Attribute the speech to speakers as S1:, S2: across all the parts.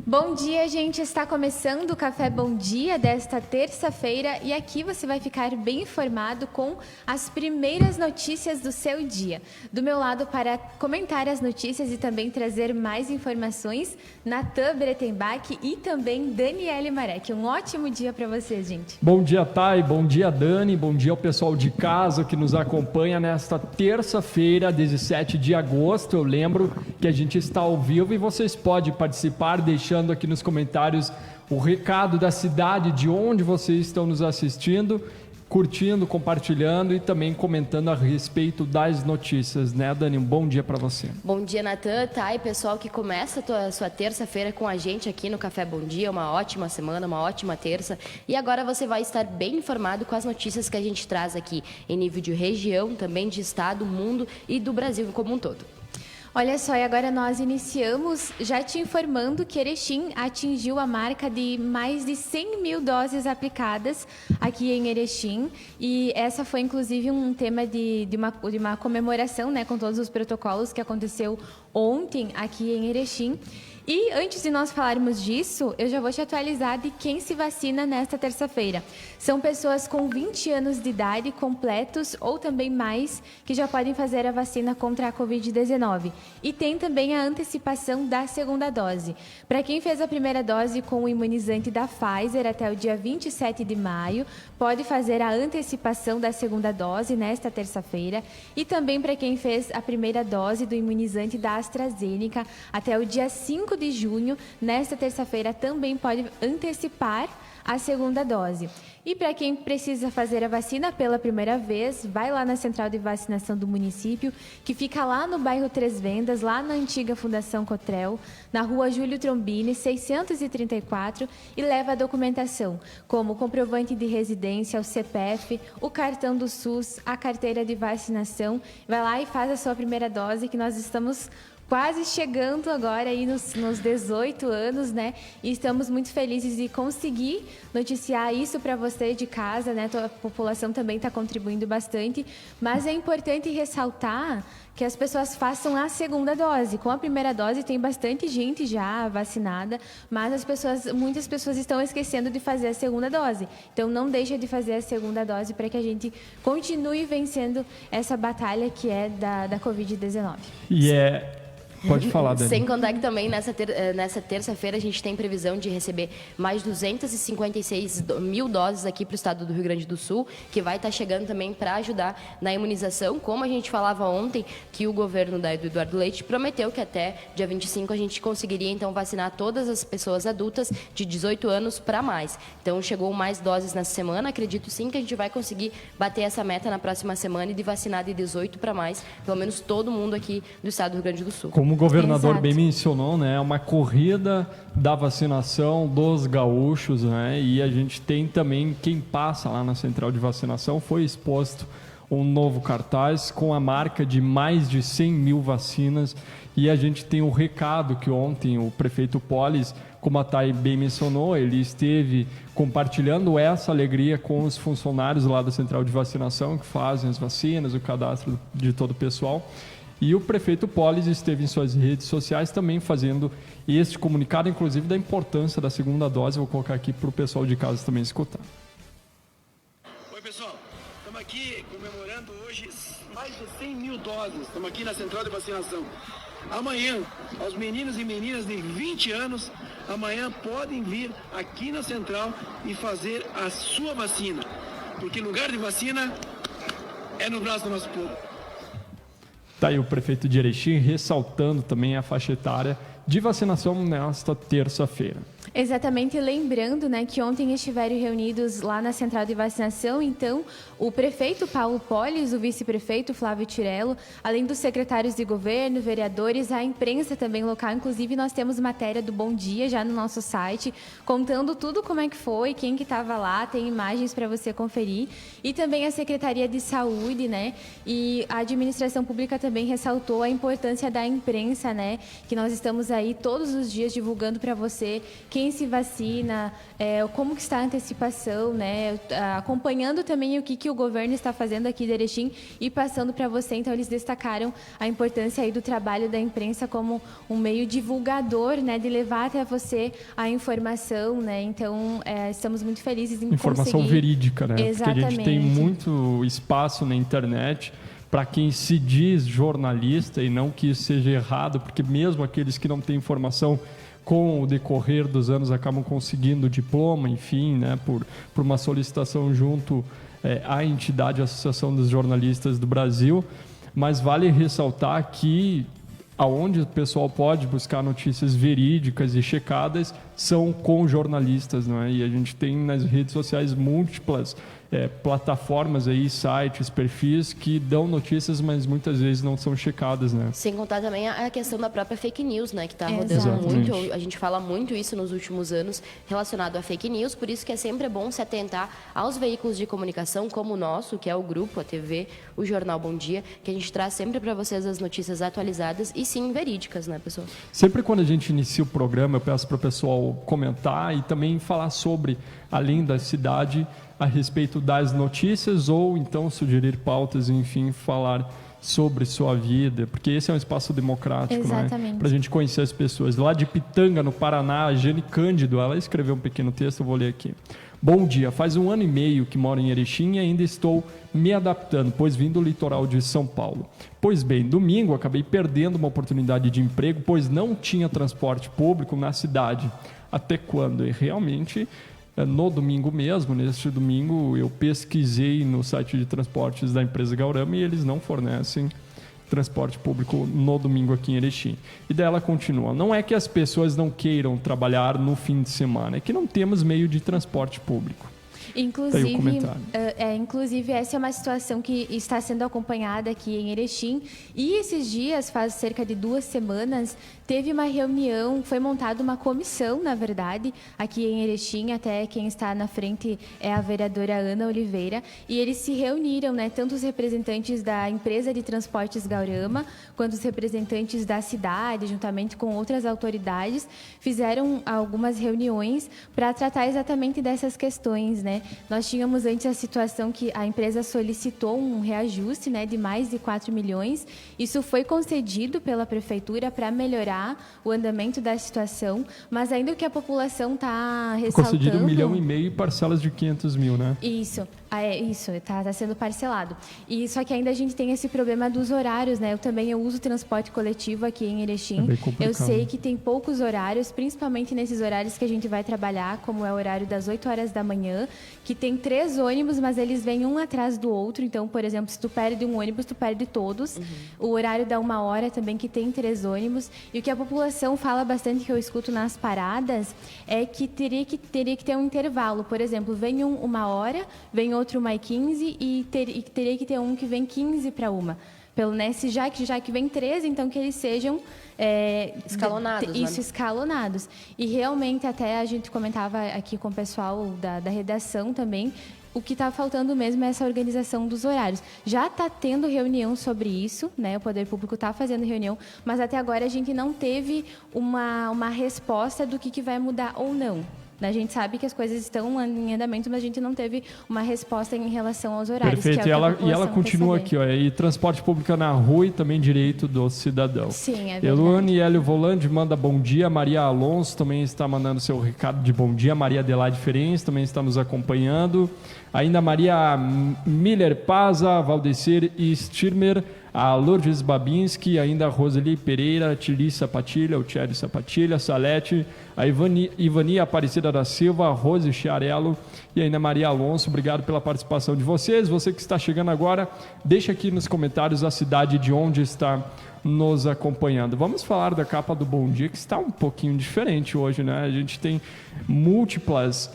S1: Bom dia, gente. Está começando o Café Bom Dia desta terça-feira e aqui você vai ficar bem informado com as primeiras notícias do seu dia. Do meu lado, para comentar as notícias e também trazer mais informações, Natan Bretenbach e também Daniele Marek. Um ótimo dia para vocês, gente.
S2: Bom dia, Thay. Bom dia, Dani. Bom dia ao pessoal de casa que nos acompanha nesta terça-feira, 17 de agosto. Eu lembro que a gente está ao vivo e vocês podem participar deixando aqui nos comentários o recado da cidade, de onde vocês estão nos assistindo, curtindo, compartilhando e também comentando a respeito das notícias, né, Dani? Um bom dia para você.
S3: Bom dia, Natan, Thay, pessoal que começa a sua terça-feira com a gente aqui no Café Bom Dia, uma ótima semana, uma ótima terça. E agora você vai estar bem informado com as notícias que a gente traz aqui em nível de região, também de estado, mundo e do Brasil como um todo.
S1: Olha só, e agora nós iniciamos já te informando que Erechim atingiu a marca de mais de 100 mil doses aplicadas aqui em Erechim. E essa foi, inclusive, um tema de uma comemoração, né, com todos os protocolos que aconteceu ontem aqui em Erechim. E antes de nós falarmos disso, eu já vou te atualizar de quem se vacina nesta terça-feira. São pessoas com 20 anos de idade completos ou também mais que já podem fazer a vacina contra a Covid-19. E tem também a antecipação da segunda dose. Para quem fez a primeira dose com o imunizante da Pfizer até o dia 27 de maio, pode fazer a antecipação da segunda dose nesta terça-feira. E também para quem fez a primeira dose do imunizante da AstraZeneca até o dia 5 de junho, nesta terça-feira, também pode antecipar a segunda dose. E para quem precisa fazer a vacina pela primeira vez, vai lá na central de vacinação do município, que fica lá no bairro Três Vendas, lá na antiga Fundação Cotrel, na rua Júlio Trombini, 634, e leva a documentação, como o comprovante de residência, o CPF, o cartão do SUS, a carteira de vacinação. Vai lá e faz a sua primeira dose, que nós estamos quase chegando agora aí nos 18 anos, né? E estamos muito felizes de conseguir noticiar isso para você de casa, né? A população também está contribuindo bastante, mas é importante ressaltar que as pessoas façam a segunda dose. Com a primeira dose tem bastante gente já vacinada, mas muitas pessoas estão esquecendo de fazer a segunda dose. Então não deixa de fazer a segunda dose para que a gente continue vencendo essa batalha que é da Covid-19.
S2: Pode falar, Dani.
S3: Sem contar que também nessa terça-feira a gente tem previsão de receber mais 256 mil doses aqui para o estado do Rio Grande do Sul, que vai estar chegando também para ajudar na imunização, como a gente falava ontem, que o governo do Eduardo Leite prometeu que até dia 25 a gente conseguiria então vacinar todas as pessoas adultas de 18 anos para mais. Então chegou mais doses nessa semana, acredito sim que a gente vai conseguir bater essa meta na próxima semana e de vacinar de 18 para mais, pelo menos todo mundo aqui do estado do Rio Grande do Sul.
S2: Como o governador
S1: Exato.
S2: bem mencionou, né, é uma corrida da vacinação dos gaúchos, né, e a gente tem também, quem passa lá na central de vacinação, foi exposto um novo cartaz com a marca de mais de 100 mil vacinas, e a gente tem o recado que ontem o prefeito Polis, como a Thay bem mencionou, ele esteve compartilhando essa alegria com os funcionários lá da central de vacinação que fazem as vacinas, o cadastro de todo o pessoal. E o prefeito Polis esteve em suas redes sociais também fazendo este comunicado, inclusive da importância da segunda dose. Vou colocar aqui para o pessoal de casa também escutar.
S4: Oi, pessoal. Estamos aqui comemorando hoje mais de 100 mil doses. Estamos aqui na central de vacinação. Amanhã, aos meninos e meninas de 20 anos, amanhã podem vir aqui na central e fazer a sua vacina. Porque lugar de vacina é no braço do nosso povo.
S2: Está aí o prefeito de Erechim ressaltando também a faixa etária de vacinação nesta terça-feira.
S1: Exatamente, lembrando, né, que ontem estiveram reunidos lá na central de vacinação, então, o prefeito Paulo Polis, o vice-prefeito Flávio Tirello, além dos secretários de governo, vereadores, a imprensa também local, inclusive nós temos matéria do Bom Dia já no nosso site, contando tudo como é que foi, quem que estava lá, tem imagens para você conferir, e também a Secretaria de Saúde, né, e a administração pública também ressaltou a importância da imprensa, né, que nós estamos aí todos os dias divulgando para você quem se vacina, como que está a antecipação, né? Acompanhando também o que o governo está fazendo aqui de Erechim e passando para você. Então, eles destacaram a importância aí do trabalho da imprensa como um meio divulgador, né? De levar até você a informação, né? Então, estamos muito felizes em
S2: informação
S1: conseguir...
S2: verídica, né?
S1: Exatamente.
S2: Porque a gente tem muito espaço na internet para quem se diz jornalista, e não que isso seja errado, porque mesmo aqueles que não têm informação, com o decorrer dos anos acabam conseguindo diploma, enfim, né? Por uma solicitação junto à entidade, a Associação dos Jornalistas do Brasil. Mas vale ressaltar que aonde o pessoal pode buscar notícias verídicas e checadas são com jornalistas, não é? E a gente tem nas redes sociais múltiplas plataformas aí, sites, perfis que dão notícias, mas muitas vezes não são checadas, né?
S3: Sem contar também a questão da própria fake news, né? Que está rodando
S2: Exatamente.
S3: muito. A gente fala muito isso nos últimos anos relacionado a fake news, por isso que é sempre bom se atentar aos veículos de comunicação como o nosso, que é o Grupo, a TV, o Jornal Bom Dia, que a gente traz sempre para vocês as notícias atualizadas e sim verídicas, né, pessoal?
S2: Sempre quando a gente inicia o programa, eu peço para o pessoal comentar e também falar sobre, além da cidade, a respeito das notícias ou então sugerir pautas, enfim, falar sobre sua vida, porque esse é um espaço democrático,
S1: Exatamente.
S2: né? Para a gente conhecer as pessoas. Lá de Pitanga, no Paraná, a Jane Cândido, ela escreveu um pequeno texto, eu vou ler aqui. Bom dia, faz 1 ano e meio que moro em Erechim e ainda estou me adaptando, pois vim do litoral de São Paulo. Pois bem, domingo acabei perdendo uma oportunidade de emprego, pois não tinha transporte público na cidade. Até quando? E realmente, no domingo mesmo, neste domingo, eu pesquisei no site de transportes da empresa Gaurama e eles não fornecem transporte público no domingo aqui em Erechim. E daí ela continua, não é que as pessoas não queiram trabalhar no fim de semana, é que não temos meio de transporte público.
S1: Inclusive, essa é uma situação que está sendo acompanhada aqui em Erechim. E esses dias, faz cerca de 2 semanas, teve uma reunião, foi montada uma comissão, na verdade, aqui em Erechim. Até quem está na frente é a vereadora Ana Oliveira. E eles se reuniram, né, tanto os representantes da empresa de transportes Gaurama, quanto os representantes da cidade, juntamente com outras autoridades, fizeram algumas reuniões para tratar exatamente dessas questões, né? Nós tínhamos antes a situação que a empresa solicitou um reajuste, né, de mais de 4 milhões. Isso foi concedido pela prefeitura para melhorar o andamento da situação, mas ainda o que a população está ressaltando...
S2: Concedido 1,5 milhão e parcelas de 500 mil, né?
S1: Isso, está sendo parcelado. E só que ainda a gente tem esse problema dos horários, né? Eu uso transporte coletivo aqui em Erechim.
S2: É bem complicado.
S1: Eu sei que tem poucos horários, principalmente nesses horários que a gente vai trabalhar, como é o horário das 8 horas da manhã, que tem 3 ônibus, mas eles vêm um atrás do outro. Então, por exemplo, se tu perde um ônibus, tu perde todos. Uhum. O horário dá 1 hora também, que tem 3 ônibus. E o que a população fala bastante, que eu escuto nas paradas, é que teria que ter um intervalo. Por exemplo, vem 1 hora, vem outro 1h15 e teria que ter um que vem 15 para 1. Já que vem 13, então que eles sejam...
S3: escalonados.
S1: Isso, escalonados. E realmente, até a gente comentava aqui com o pessoal da redação também, o que está faltando mesmo é essa organização dos horários. Já está tendo reunião sobre isso, né? O Poder Público está fazendo reunião, mas até agora a gente não teve uma resposta do que vai mudar ou não. A gente sabe que as coisas estão em andamento, mas a gente não teve uma resposta em relação aos horários.
S2: Perfeito.
S1: Que é o que
S2: e ela continua aqui, ó, e transporte público na rua e também direito do cidadão.
S1: Sim, é verdade.
S2: Eluane Hélio Volante manda bom dia. Maria Alonso também está mandando seu recado de bom dia. Maria Adelaide Ferenc também está nos acompanhando. Ainda Maria Miller Paza, Valdecir Stirmer, a Lourdes Babinski, ainda a Roseli Pereira, Tili Sapatilha, o Thierry Sapatilha, Salete, a Ivani Aparecida da Silva, a Rose Chiarello e ainda Maria Alonso. Obrigado pela participação de vocês. Você que está chegando agora, deixa aqui nos comentários a cidade de onde está nos acompanhando. Vamos falar da capa do Bom Dia, que está um pouquinho diferente hoje, né? A gente tem múltiplas,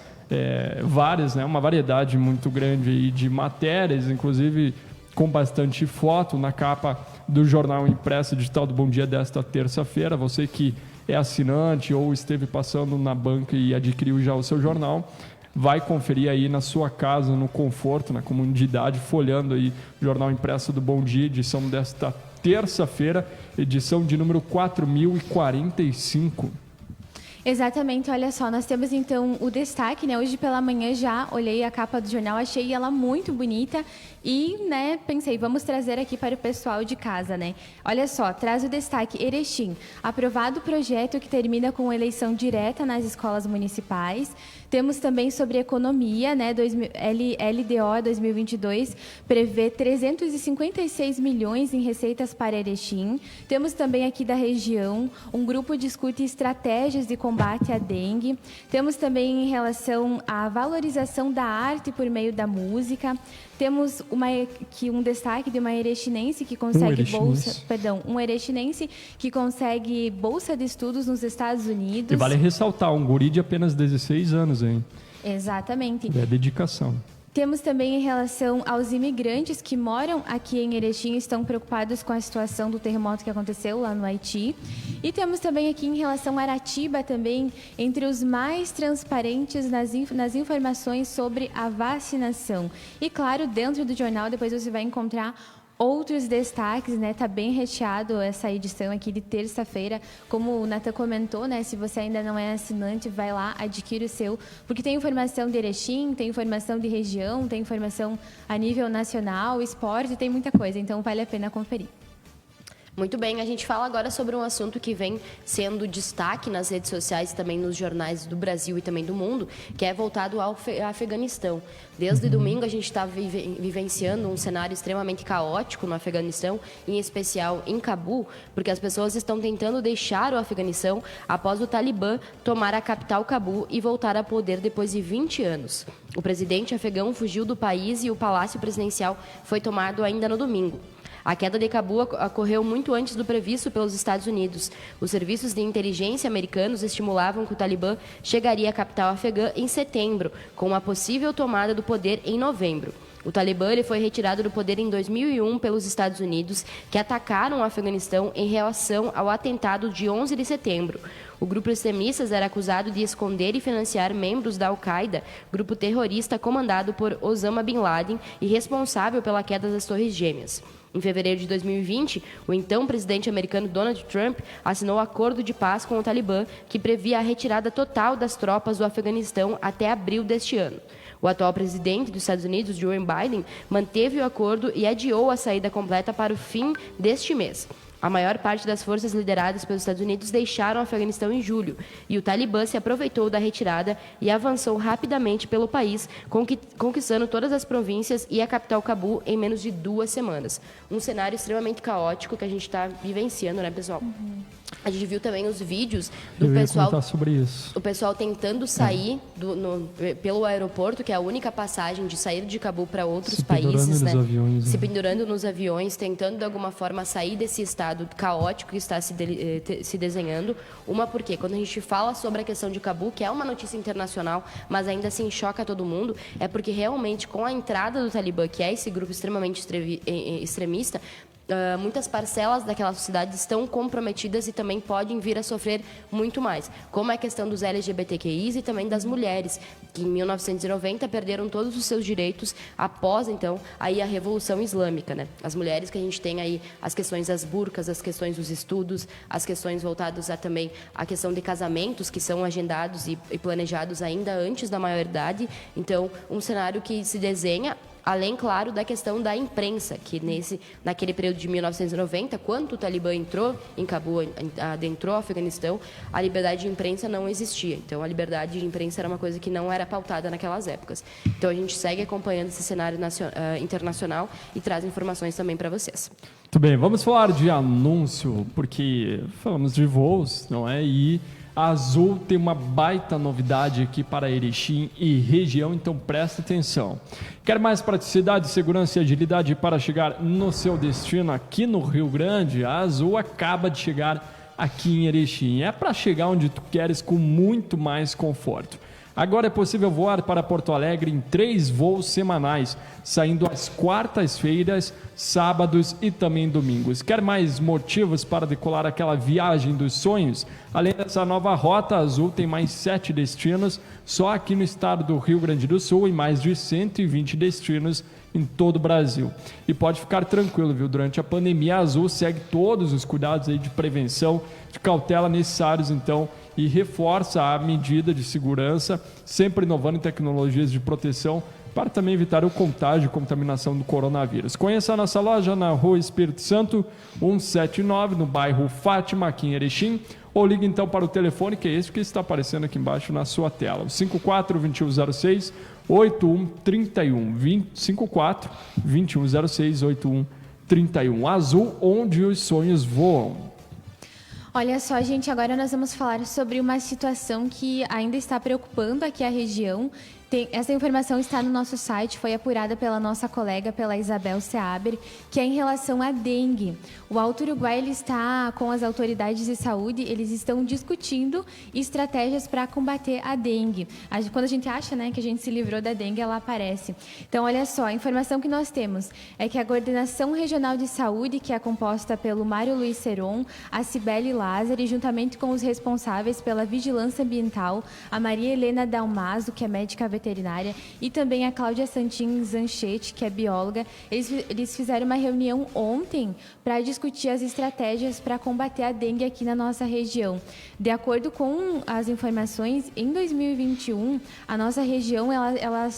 S2: várias, né? Uma variedade muito grande aí de matérias, inclusive com bastante foto na capa do jornal impresso digital do Bom Dia desta terça-feira. Você que é assinante ou esteve passando na banca e adquiriu já o seu jornal, vai conferir aí na sua casa, no conforto, na comodidade, folhando aí o jornal impresso do Bom Dia, edição desta terça-feira, edição de número 4045.
S1: Exatamente, olha só, nós temos então o destaque, né? Hoje pela manhã já olhei a capa do jornal, achei ela muito bonita e, né, pensei, vamos trazer aqui para o pessoal de casa, né? Olha só, traz o destaque: Erechim, aprovado o projeto que termina com eleição direta nas escolas municipais. Temos também sobre economia, né? LDO 2022 prevê 356 milhões em receitas para Erechim. Temos também aqui da região, um grupo discute estratégias de combate à dengue. Temos também em relação à valorização da arte por meio da música. Temos um destaque de uma erechinense que consegue um erechinense que consegue bolsa de estudos nos Estados Unidos.
S2: E vale ressaltar, um guri de apenas 16 anos, hein?
S1: Exatamente.
S2: É dedicação.
S1: Temos também em relação aos imigrantes que moram aqui em Erechim e estão preocupados com a situação do terremoto que aconteceu lá no Haiti. E temos também aqui em relação a Aratiba também, entre os mais transparentes nas informações sobre a vacinação. E claro, dentro do jornal depois você vai encontrar outros destaques, né? Tá bem recheado essa edição aqui de terça-feira. Como o Nathan comentou, né? Se você ainda não é assinante, vai lá, adquire o seu. Porque tem informação de Erechim, tem informação de região, tem informação a nível nacional, esporte, tem muita coisa. Então, vale a pena conferir.
S3: Muito bem, a gente fala agora sobre um assunto que vem sendo destaque nas redes sociais e também nos jornais do Brasil e também do mundo, que é voltado ao Afeganistão. Desde domingo a gente está vivenciando um cenário extremamente caótico no Afeganistão, em especial em Cabul, porque as pessoas estão tentando deixar o Afeganistão após o Talibã tomar a capital Cabul e voltar a poder depois de 20 anos. O presidente afegão fugiu do país e o palácio presidencial foi tomado ainda no domingo. A queda de Cabul ocorreu muito antes do previsto pelos Estados Unidos. Os serviços de inteligência americanos estimulavam que o Talibã chegaria à capital afegã em setembro, com uma possível tomada do poder em novembro. O Talibã foi retirado do poder em 2001 pelos Estados Unidos, que atacaram o Afeganistão em reação ao atentado de 11 de setembro. O grupo extremista era acusado de esconder e financiar membros da Al-Qaeda, grupo terrorista comandado por Osama Bin Laden e responsável pela queda das Torres Gêmeas. Em fevereiro de 2020, o então presidente americano Donald Trump assinou um acordo de paz com o Talibã, que previa a retirada total das tropas do Afeganistão até abril deste ano. O atual presidente dos Estados Unidos, Joe Biden, manteve o acordo e adiou a saída completa para o fim deste mês. A maior parte das forças lideradas pelos Estados Unidos deixaram o Afeganistão em julho, e o Talibã se aproveitou da retirada e avançou rapidamente pelo país, conquistando todas as províncias e a capital Cabul em menos de 2 semanas. Um cenário extremamente caótico que a gente está vivenciando, né, pessoal? A gente viu também os vídeos do pessoal.
S2: Comentar sobre isso.
S3: O pessoal tentando sair pelo aeroporto, que é a única passagem de sair de Cabul para outros países, né? Se pendurando nos aviões, tentando de alguma forma sair desse estado caótico que está se desenhando. Porque quando a gente fala sobre a questão de Cabul, que é uma notícia internacional, mas ainda assim choca todo mundo, é porque realmente com a entrada do Talibã, que é esse grupo extremamente extremista, muitas parcelas daquela sociedade estão comprometidas e também podem vir a sofrer muito mais, como é a questão dos LGBTQIs e também das mulheres, que em 1990 perderam todos os seus direitos após, então, aí a Revolução Islâmica, né? As mulheres que a gente tem aí, as questões das burcas, as questões dos estudos, as questões voltadas a também a questão de casamentos que são agendados e planejados ainda antes da maioridade. Então, um cenário que se desenha, além, claro, da questão da imprensa, que naquele período de 1990, quando o Talibã entrou em Cabul, adentrou o Afeganistão, a liberdade de imprensa não existia. Então, a liberdade de imprensa era uma coisa que não era pautada naquelas épocas. Então, a gente segue acompanhando esse cenário internacional e traz informações também para vocês.
S2: Muito bem, vamos falar de anúncio, porque falamos de voos, não é? E a Azul tem uma baita novidade aqui para Erechim e região, então presta atenção. Quer mais praticidade, segurança e agilidade para chegar no seu destino aqui no Rio Grande? A Azul acaba de chegar aqui em Erechim. É para chegar onde tu queres com muito mais conforto. Agora é possível voar para Porto Alegre em 3 voos semanais, saindo às quartas-feiras, sábados e também domingos. Quer mais motivos para decolar aquela viagem dos sonhos? Além dessa nova rota, a Azul tem mais 7 destinos só aqui no estado do Rio Grande do Sul e mais de 120 destinos em todo o Brasil. E pode ficar tranquilo, viu? Durante a pandemia, a Azul segue todos os cuidados aí de prevenção, de cautela necessários, então, e reforça a medida de segurança, sempre inovando em tecnologias de proteção para também evitar o contágio e contaminação do coronavírus. Conheça a nossa loja na Rua Espírito Santo, 179, no bairro Fátima, aqui em Erechim, ou ligue então para o telefone, que é esse que está aparecendo aqui embaixo na sua tela, 54-2106 8131 54-2106 8131. Azul, onde os sonhos voam.
S1: Olha só, gente, agora nós vamos falar sobre uma situação que ainda está preocupando aqui a região. Essa informação está no nosso site, foi apurada pela nossa colega, pela Isabel Seaber, que é em relação à dengue. O Alto Uruguai ele está com as autoridades de saúde, eles estão discutindo estratégias para combater a dengue. Quando a gente acha, né, que a gente se livrou da dengue, ela aparece. Então, olha só, a informação que nós temos é que a Coordenação Regional de Saúde, que é composta pelo Mário Luiz Seron, a Cibele Lázari, juntamente com os responsáveis pela vigilância ambiental, a Maria Helena Dalmaso, que é médica veterinária, e também a Cláudia Santin Zanchetti, que é bióloga, eles fizeram uma reunião ontem para discutir as estratégias para combater a dengue aqui na nossa região. De acordo com as informações, em 2021, a nossa região ela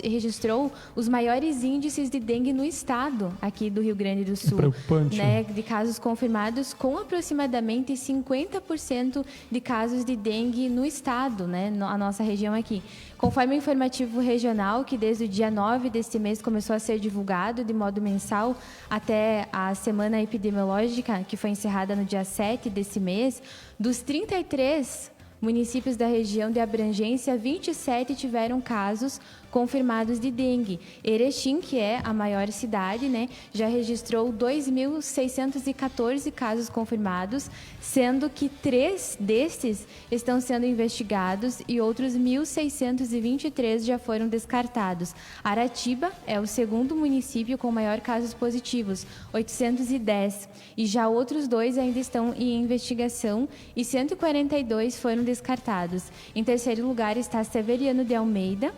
S1: registrou os maiores índices de dengue no estado aqui do Rio Grande do Sul.
S2: Preocupante.
S1: Né, de casos confirmados, com aproximadamente 50% de casos de dengue no estado, né, a nossa região aqui. Conforme o informativo regional, que desde o dia 9 deste mês começou a ser divulgado de modo mensal até a semana epidemiológica, que foi encerrada no dia 7 desse mês, dos 33 municípios da região de abrangência, 27 tiveram casos confirmados de dengue. Erechim, que é a maior cidade, né, já registrou 2.614 casos confirmados, sendo que 3 destes estão sendo investigados e outros 1.623 já foram descartados. Aratiba é o segundo município com maior casos positivos, 810, e já outros 2 ainda estão em investigação e 142 foram descartados. Em terceiro lugar está Severiano de Almeida,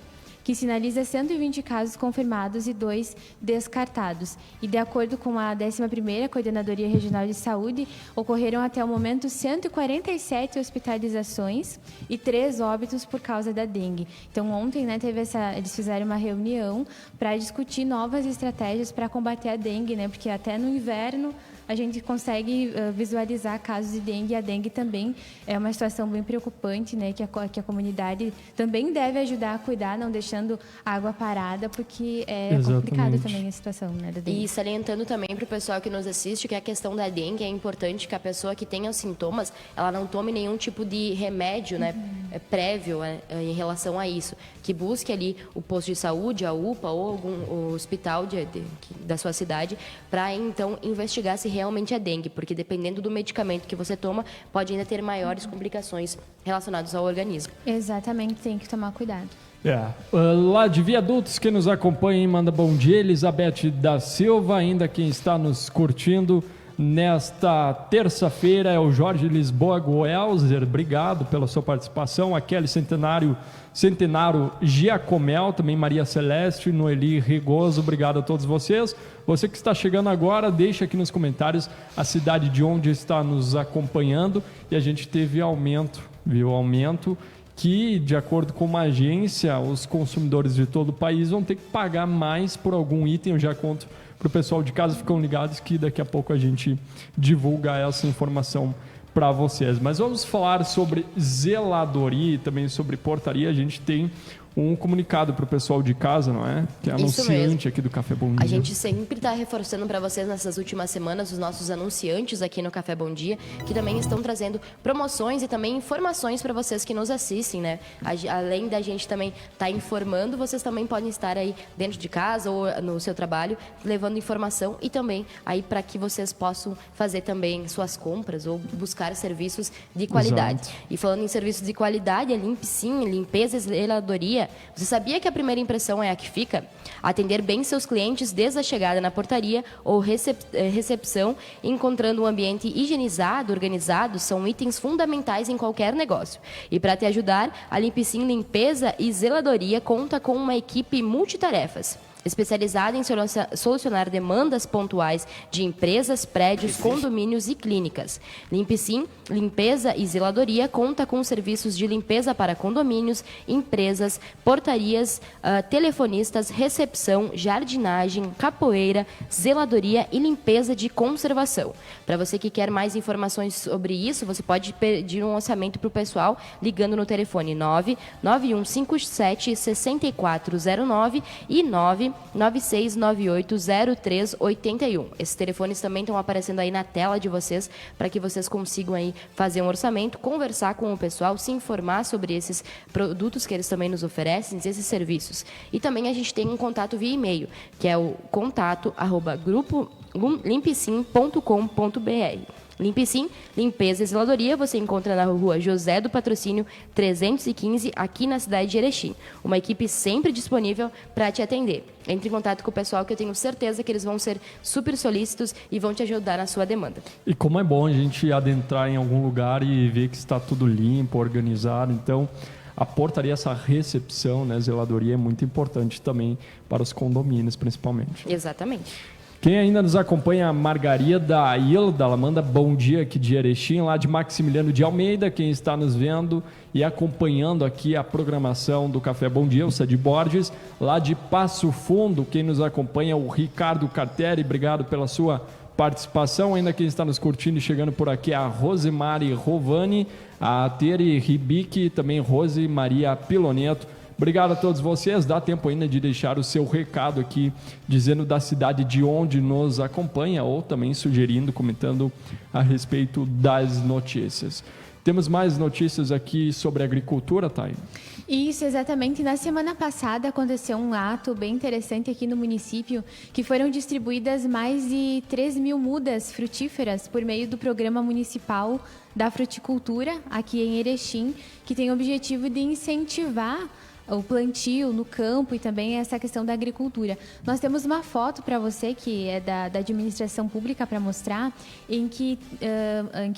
S1: que sinaliza 120 casos confirmados e 2 descartados. E de acordo com a 11ª Coordenadoria Regional de Saúde, ocorreram até o momento 147 hospitalizações e 3 óbitos por causa da dengue. Então ontem, né, eles fizeram uma reunião para discutir novas estratégias para combater a dengue, né, porque até no inverno a gente consegue visualizar casos de dengue. E a dengue também é uma situação bem preocupante, né, que a comunidade também deve ajudar a cuidar, não deixando a água parada, porque é complicado também a situação, né, da dengue.
S3: E salientando também para o pessoal que nos assiste que a questão da dengue é importante que a pessoa que tenha os sintomas, ela não tome nenhum tipo de remédio, né, prévio em relação a isso. Que busque ali o posto de saúde, a UPA ou algum hospital da sua cidade para então investigar se realmente é dengue, porque dependendo do medicamento que você toma, pode ainda ter maiores complicações relacionadas ao organismo.
S1: Exatamente, tem que tomar cuidado.
S2: Lá de Viadutos, quem nos acompanha manda bom dia, Elizabeth da Silva, ainda quem está nos curtindo nesta terça-feira é o Jorge Lisboa Goelzer, obrigado pela sua participação, a Kelly Centenário Giacomel, também Maria Celeste, Noeli Rigoso, obrigado a todos vocês. Você que está chegando agora, deixa aqui nos comentários a cidade de onde está nos acompanhando, e a gente teve aumento que, de acordo com uma agência, os consumidores de todo o país vão ter que pagar mais por algum item. Eu já conto para o pessoal de casa, ficam ligados que daqui a pouco a gente divulga essa informação para vocês. Mas vamos falar sobre zeladoria e também sobre portaria. A gente tem um comunicado para o pessoal de casa, não é? Que é anunciante aqui do Café Bom Dia.
S3: A gente sempre está reforçando para vocês nessas últimas semanas os nossos anunciantes aqui no Café Bom Dia, que também estão trazendo promoções e também informações para vocês que nos assistem, né? Além da gente também estar informando, vocês também podem estar aí dentro de casa ou no seu trabalho, levando informação e também aí para que vocês possam fazer também suas compras ou buscar serviços de qualidade. Exato. E falando em serviços de qualidade, a Limp-Sim, limpeza e zeladoria. Você sabia que a primeira impressão é a que fica? Atender bem seus clientes desde a chegada na portaria ou recepção, encontrando um ambiente higienizado, organizado, são itens fundamentais em qualquer negócio. E para te ajudar, a Limp-Sim Limpeza e Zeladoria conta com uma equipe multitarefas. especializada em solucionar demandas pontuais de empresas, prédios, condomínios e clínicas. Limpecim, limpeza e zeladoria, conta com serviços de limpeza para condomínios, empresas, portarias, telefonistas, recepção, jardinagem, capoeira, zeladoria e limpeza de conservação. Para você que quer mais informações sobre isso, você pode pedir um orçamento para o pessoal ligando no telefone 99157-6409 e 996980381. Esses telefones também estão aparecendo aí na tela de vocês para que vocês consigam aí fazer um orçamento, conversar com o pessoal, se informar sobre esses produtos que eles também nos oferecem, esses serviços. E também a gente tem um contato via e-mail, que é o contato@grupolimpecim.com.br. Limpecim, limpeza e zeladoria, você encontra na rua José do Patrocínio 315, aqui na cidade de Erechim. Uma equipe sempre disponível para te atender. Entre em contato com o pessoal que eu tenho certeza que eles vão ser super solícitos e vão te ajudar na sua demanda.
S2: E como é bom a gente adentrar em algum lugar e ver que está tudo limpo, organizado. Então, a portaria, essa recepção, né, zeladoria é muito importante também para os condomínios, principalmente.
S3: Exatamente.
S2: Quem ainda nos acompanha, a Margarida Hilda, ela manda bom dia aqui de Erechim, lá de Maximiliano de Almeida. Quem está nos vendo e acompanhando aqui a programação do Café Bom Dia, o Sadi Borges, lá de Passo Fundo. Quem nos acompanha, o Ricardo Carteri, obrigado pela sua participação. Ainda quem está nos curtindo e chegando por aqui, a Rosemary Rovani, a Tere Ribic, também Rose Maria Piloneto. Obrigado a todos vocês. Dá tempo ainda de deixar o seu recado aqui, dizendo da cidade de onde nos acompanha ou também sugerindo, comentando a respeito das notícias. Temos mais notícias aqui sobre agricultura, Thay?
S1: Isso, exatamente. Na semana passada aconteceu um ato bem interessante aqui no município, que foram distribuídas mais de 3 mil mudas frutíferas por meio do Programa Municipal da Fruticultura, aqui em Erechim, que tem o objetivo de incentivar o plantio no campo e também essa questão da agricultura. Nós temos uma foto para você que é da administração pública para mostrar, em que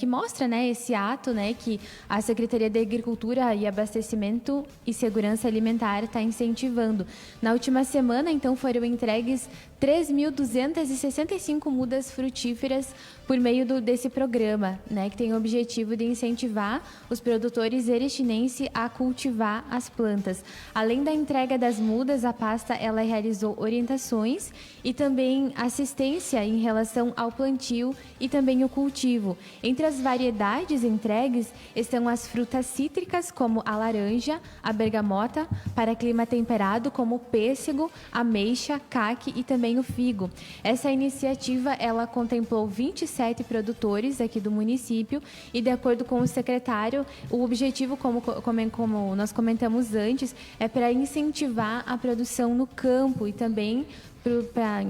S1: mostra, né, esse ato, né, que a Secretaria de Agricultura e Abastecimento e Segurança Alimentar está incentivando. Na última semana, então, foram entregues 3.265 mudas frutíferas por meio desse programa, né, que tem o objetivo de incentivar os produtores erechinenses a cultivar as plantas. Além da entrega das mudas, a pasta ela realizou orientações e também assistência em relação ao plantio e também o cultivo. Entre as variedades entregues estão as frutas cítricas, como a laranja, a bergamota, para clima temperado, como o pêssego, ameixa, caque e também o figo. Essa iniciativa ela contemplou 27 produtores aqui do município e, de acordo com o secretário, o objetivo, como nós comentamos antes, é para incentivar a produção no campo e também para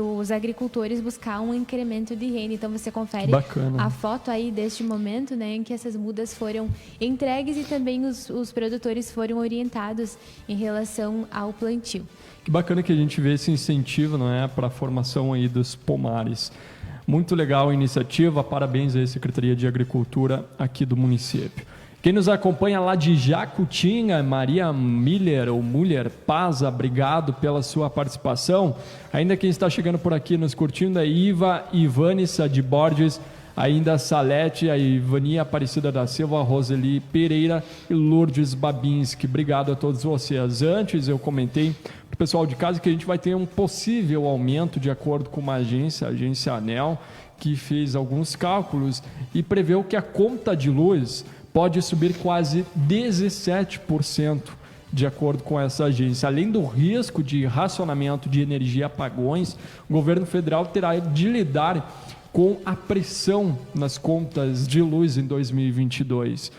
S1: os agricultores buscar um incremento de renda. Então você confere a foto aí deste momento, né, em que essas mudas foram entregues e também os produtores foram orientados em relação ao plantio.
S2: Que bacana que a gente vê esse incentivo, não é, para a formação aí dos pomares. Muito legal a iniciativa, parabéns à Secretaria de Agricultura aqui do município. Quem nos acompanha lá de Jacutinga, Maria Miller ou Mulher Paza, obrigado pela sua participação. Ainda quem está chegando por aqui nos curtindo é Iva Ivanissa de Borges, ainda Salete, a Ivania Aparecida da Silva, Roseli Pereira e Lourdes Babinski. Obrigado a todos vocês. Antes eu comentei para o pessoal de casa que a gente vai ter um possível aumento de acordo com uma agência, a agência ANEEL, que fez alguns cálculos e preveu que a conta de luz pode subir quase 17%, de acordo com essa agência. Além do risco de racionamento de energia, apagões, o governo federal terá de lidar com a pressão nas contas de luz em 2022,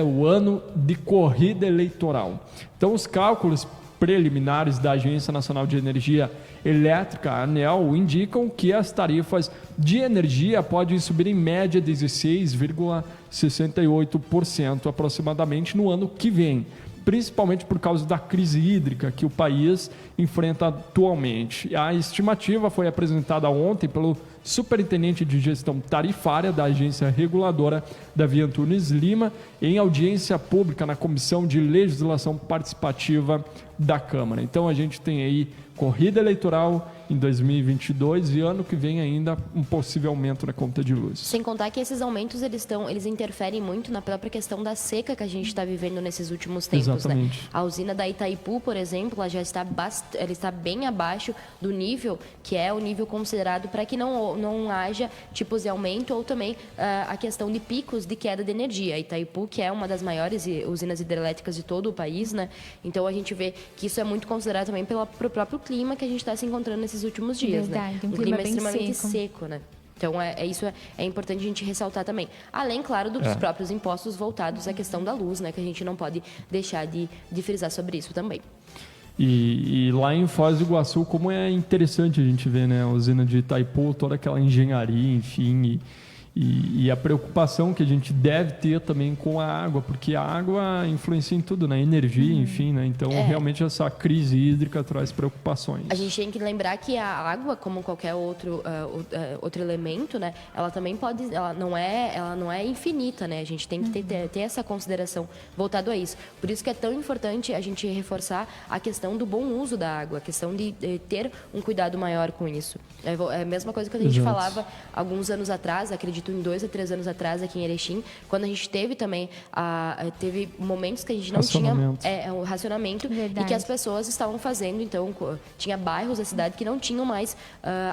S2: o ano de corrida eleitoral. Então, os cálculos preliminares da Agência Nacional de Energia Elétrica, a ANEEL, indicam que as tarifas de energia podem subir em média 16,68% aproximadamente no ano que vem, principalmente por causa da crise hídrica que o país enfrenta atualmente. A estimativa foi apresentada ontem pelo superintendente de gestão tarifária da agência reguladora, Davi Antunes Lima, em audiência pública na Comissão de Legislação Participativa da Câmara. Então a gente tem aí corrida eleitoral em 2022 e ano que vem ainda um possível aumento na conta de luz.
S3: Sem contar que esses aumentos eles interferem muito na própria questão da seca que a gente está vivendo nesses últimos tempos.
S2: Exatamente.
S3: Né? A usina da Itaipu, por exemplo, ela já ela está bem abaixo do nível que é o nível considerado para que não haja tipos de aumento ou também a questão de picos de queda de energia. A Itaipu, que é uma das maiores usinas hidrelétricas de todo o país, né? Então a gente vê que isso é muito considerado também pelo próprio clima que a gente está se encontrando nesses últimos dias.
S1: Verdade,
S3: né?
S1: um
S3: O
S1: clima
S3: clima é
S1: bem
S3: extremamente
S1: seco.
S3: né? Então, isso é importante a gente ressaltar também. Além, claro, dos próprios impostos voltados à questão da luz, né? Que a gente não pode deixar de frisar sobre isso também.
S2: E lá em Foz do Iguaçu, como é interessante a gente ver, né? A usina de Itaipu, toda aquela engenharia, enfim, e a preocupação que a gente deve ter também com a água, porque a água influencia em tudo, né? Energia, enfim, né? Então, realmente, essa crise hídrica traz preocupações.
S3: A gente tem que lembrar que a água, como qualquer outro elemento, né? Ela também pode... Ela não é infinita, né? A gente tem que ter essa consideração voltado a isso. Por isso que é tão importante a gente reforçar a questão do bom uso da água, a questão de ter um cuidado maior com isso. É a mesma coisa que a gente falava alguns anos atrás, acredito em 2 a 3 anos atrás aqui em Erechim, quando a gente teve também teve momentos que a gente não tinha o racionamento.
S1: Verdade.
S3: E que as pessoas estavam fazendo, então tinha bairros da cidade que não tinham mais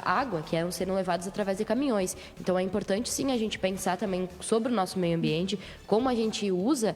S3: água, que eram sendo levados através de caminhões. Então é importante sim a gente pensar também sobre o nosso meio ambiente, como a gente usa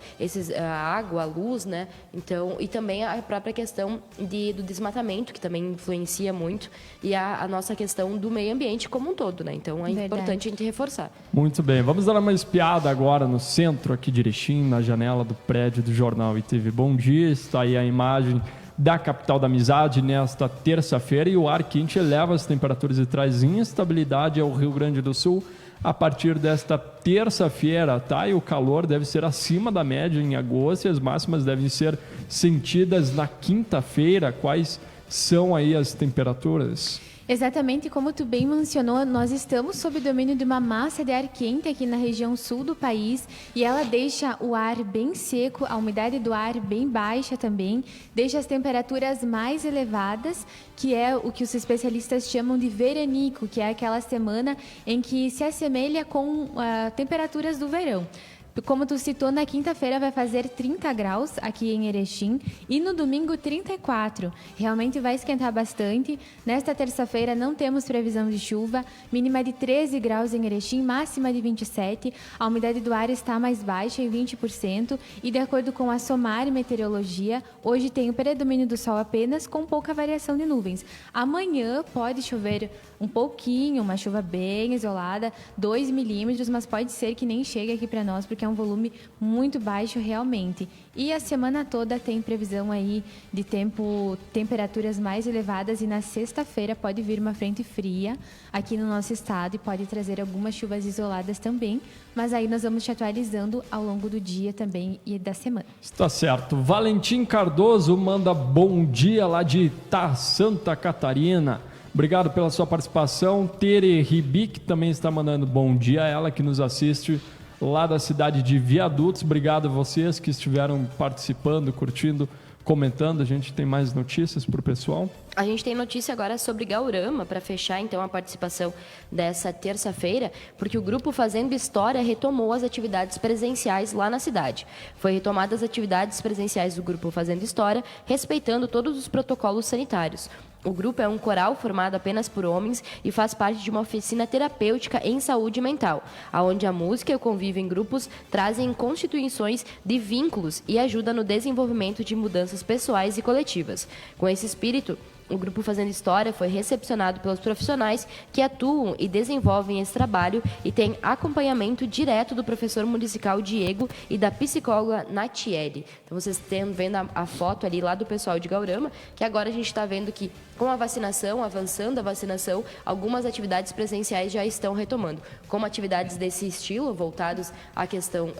S3: a água, a luz, né? Então, e também a própria questão do desmatamento, que também influencia muito, e a nossa questão do meio ambiente como um todo, né? Então é importante a gente reforçar.
S2: Muito bem, vamos dar uma espiada agora no centro aqui de Erechim, na janela do prédio do Jornal ITV. Bom dia, está aí a imagem da capital da amizade nesta terça-feira e o ar quente eleva as temperaturas e traz instabilidade ao Rio Grande do Sul a partir desta terça-feira, tá? E o calor deve ser acima da média em agosto e as máximas devem ser sentidas na quinta-feira. Quais são aí as temperaturas?
S1: Exatamente como tu bem mencionou, nós estamos sob o domínio de uma massa de ar quente aqui na região sul do país e ela deixa o ar bem seco, a umidade do ar bem baixa também, deixa as temperaturas mais elevadas, que é o que os especialistas chamam de veranico, que é aquela semana em que se assemelha com temperaturas do verão. Como tu citou, na quinta-feira vai fazer 30 graus aqui em Erechim e no domingo 34. Realmente vai esquentar bastante. Nesta terça-feira não temos previsão de chuva, mínima de 13 graus em Erechim, máxima de 27. A umidade do ar está mais baixa, em 20%. E de acordo com a SOMAR Meteorologia, hoje tem o predomínio do sol apenas, com pouca variação de nuvens. Amanhã pode chover um pouquinho, uma chuva bem isolada, 2 milímetros, mas pode ser que nem chegue aqui para nós, porque é um volume muito baixo realmente. E a semana toda tem previsão aí de temperaturas mais elevadas e na sexta-feira pode vir uma frente fria aqui no nosso estado e pode trazer algumas chuvas isoladas também, mas aí nós vamos te atualizando ao longo do dia também e da semana.
S2: Está certo. Valentim Cardoso manda bom dia lá de Itá, Santa Catarina. Obrigado pela sua participação. Tere Ribic também está mandando bom dia, ela que nos assiste lá da cidade de Viadutos. Obrigado a vocês que estiveram participando, curtindo, comentando. A gente tem mais notícias para o pessoal?
S3: A gente tem notícia agora sobre Gaurama, para fechar então a participação dessa terça-feira, porque o Grupo Fazendo História retomou as atividades presenciais lá na cidade. Foi retomadas as atividades presenciais do Grupo Fazendo História, respeitando todos os protocolos sanitários. O grupo é um coral formado apenas por homens e faz parte de uma oficina terapêutica em saúde mental, onde a música e o convívio em grupos trazem constituições de vínculos e ajuda no desenvolvimento de mudanças pessoais e coletivas. Com esse espírito, o Grupo Fazendo História foi recepcionado pelos profissionais que atuam e desenvolvem esse trabalho e tem acompanhamento direto do professor musical Diego e da psicóloga Natiele. Então, vocês estão vendo a foto ali lá do pessoal de Gaurama, que agora a gente está vendo que com a vacinação, avançando a vacinação, algumas atividades presenciais já estão retomando, como atividades desse estilo, voltados à questão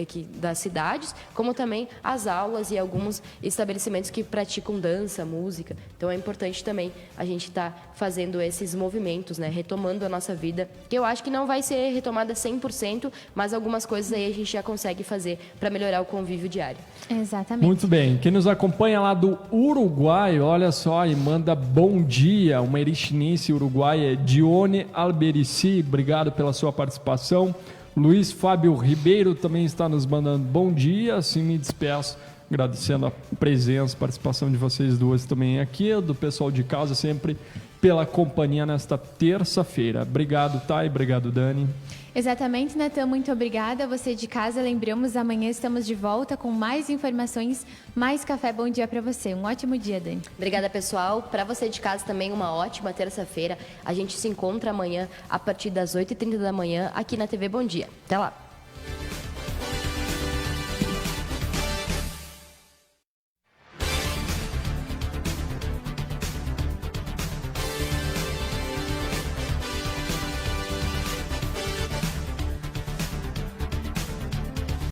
S3: aqui das cidades, como também as aulas e alguns estabelecimentos que praticam dança, música. Então, é importante também a gente estar fazendo esses movimentos, né? Retomando a nossa vida, que eu acho que não vai ser retomada 100%, mas algumas coisas aí a gente já consegue fazer para melhorar o convívio diário.
S1: Exatamente.
S2: Muito bem. Quem nos acompanha lá do Uruguai, olha só, e manda bom dia. Uma erichinense uruguaia, Dione Alberici. Obrigado pela sua participação. Luiz Fábio Ribeiro também está nos mandando bom dia. Assim me despeço, agradecendo a presença, participação de vocês duas também aqui, do pessoal de casa, sempre pela companhia nesta terça-feira. Obrigado, Thay. Obrigado, Dani.
S1: Exatamente, Natan, muito obrigada. Você de casa, lembramos, amanhã estamos de volta com mais informações, mais café. Bom dia para você. Um ótimo dia, Dani.
S3: Obrigada, pessoal. Para você de casa também, uma ótima terça-feira. A gente se encontra amanhã a partir das 8h30 da manhã aqui na TV Bom Dia. Até lá.